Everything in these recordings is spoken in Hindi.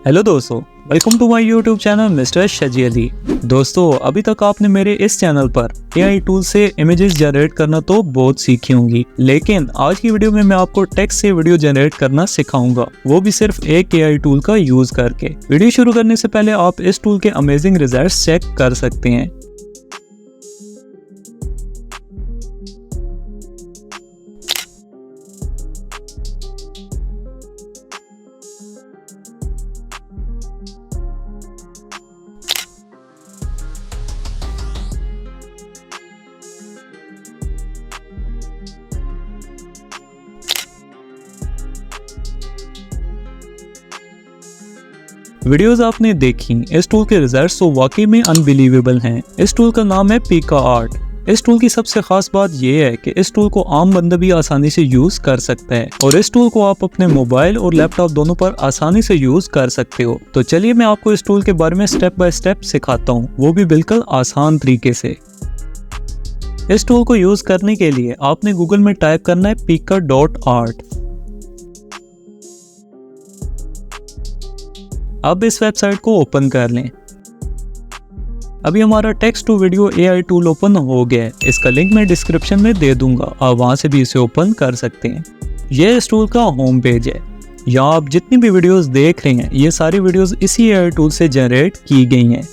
हेलो दोस्तों, welcome to my YouTube channel mister Shaji Ali. दोस्तों, अभी तक आपने मेरे इस चैनल पर एआई टूल से इमेजेस जनरेट करना तो बहुत सीखी होंगी, लेकिन आज की वीडियो में मैं आपको टेक्स्ट से वीडियो जनरेट करना सिखाऊंगा, वो भी सिर्फ एक एआई टूल का यूज करके। वीडियो शुरू करने से पहले आप इस टूल के अमेजिंग रिजल्ट्स चेक कर सकते हैं। वीडियोस आपने देखी, इस टूल के रिजल्ट्स तो वाकई में अनबिलीवेबल हैं। इस टूल का नाम है पिका आर्ट। इस टूल की सबसे खास बात यह है कि इस टूल को आम बंदा भी आसानी से यूज कर सकता है और इस टूल को आप अपने मोबाइल और लैपटॉप दोनों पर आसानी से यूज कर सकते हो। तो चलिए मैं आपको इस टूल के बारे में स्टेप बाय स्टेप सिखाता हूँ, वो भी बिल्कुल आसान तरीके से। इस टूल को यूज करने के लिए आपने गूगल में टाइप करना है pika.art। अब इस वेबसाइट को ओपन कर लें। अभी हमारा text to video AI tool open हो गया है। इसका लिंक मैं डिस्क्रिप्शन में दे दूंगा, आप वहां से भी इसे ओपन कर सकते हैं। यह इस टूल का होम पेज है। यहाँ आप जितनी भी वीडियोस देख रहे हैं, ये सारी वीडियोस इसी एआई टूल से जनरेट की गई हैं।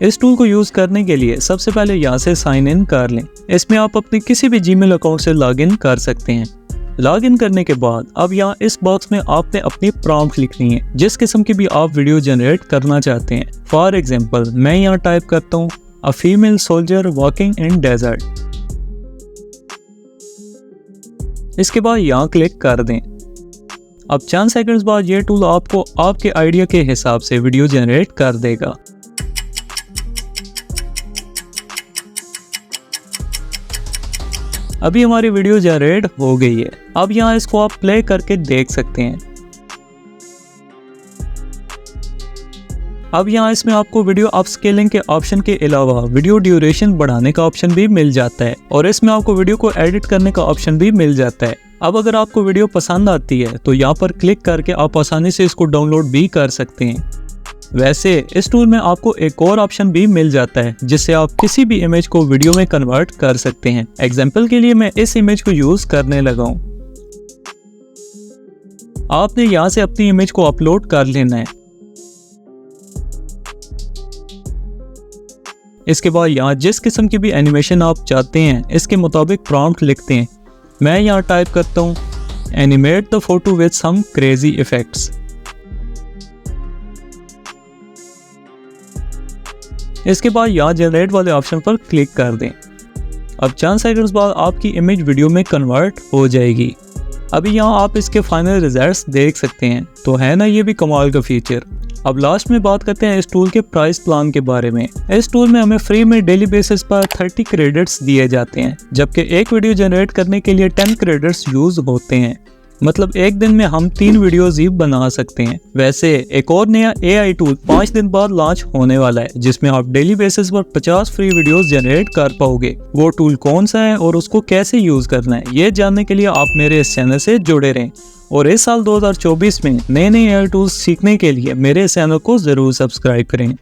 इस टूल को यूज करने के लिए सबसे पहले यहाँ से साइन इन कर लें। इसमें आप अपने किसी भी जीमेल अकाउंट से लॉग इन कर सकते हैं। लॉग इन करने के बाद अब यहाँ इस बॉक्स में आपने अपनी प्रॉम्प्ट लिखनी है, जिस किस्म की भी आप वीडियो जनरेट करना चाहते हैं। फॉर एग्जांपल मैं यहाँ टाइप करता हूँ a female soldier walking in desert. इसके बाद यहाँ क्लिक कर दें। अब चंद सेकंड्स बाद ये टूल आपको आपके आइडिया के हिसाब से वीडियो जनरेट कर देगा। अभी हमारी वीडियो जनरेट हो गई है। अब यहाँ इसको आप प्ले करके देख सकते हैं। अब यहाँ इसमें आपको वीडियो अपस्केलिंग के ऑप्शन के अलावा वीडियो ड्यूरेशन बढ़ाने का ऑप्शन भी मिल जाता है और इसमें आपको वीडियो को एडिट करने का ऑप्शन भी मिल जाता है। अब अगर आपको वीडियो पसंद आती है तो यहाँ पर क्लिक करके आप आसानी से इसको डाउनलोड भी कर सकते हैं। वैसे इस टूल में आपको एक और ऑप्शन भी मिल जाता है, जिससे आप किसी भी इमेज को वीडियो में कन्वर्ट कर सकते हैं। एग्जाम्पल के लिए मैं इस इमेज को यूज करने लगा हूं। आपने यहां से अपनी इमेज को अपलोड कर लेना है। इसके बाद यहाँ जिस किस्म की भी एनिमेशन आप चाहते हैं, इसके मुताबिक प्रॉम्प्ट लिखते हैं। मैं यहाँ टाइप करता हूँ animate the photo with some crazy effects. इसके बाद यहाँ जनरेट वाले ऑप्शन पर क्लिक कर दें। अब चंद सेकंड्स बाद आपकी इमेज वीडियो में कन्वर्ट हो जाएगी। अभी यहाँ आप इसके फाइनल रिजल्ट्स देख सकते हैं। तो है ना ये भी कमाल का फीचर। अब लास्ट में बात करते हैं इस टूल के प्राइस प्लान के बारे में। इस टूल में हमें फ्री में डेली बेसिस पर 30 क्रेडिट्स दिए जाते हैं, जबकि एक वीडियो जनरेट करने के लिए 10 क्रेडिट्स यूज होते हैं। मतलब एक दिन में हम 3 वीडियोस ही बना सकते हैं। वैसे एक और नया एआई टूल 5 दिन बाद लॉन्च होने वाला है, जिसमें आप डेली बेसिस पर 50 फ्री वीडियोस जनरेट कर पाओगे। वो टूल कौन सा है और उसको कैसे यूज करना है, ये जानने के लिए आप मेरे इस चैनल से जुड़े रहें। और इस साल 2024 में नए नए एआई टूल्स सीखने के लिए मेरे चैनल को जरूर सब्सक्राइब करें।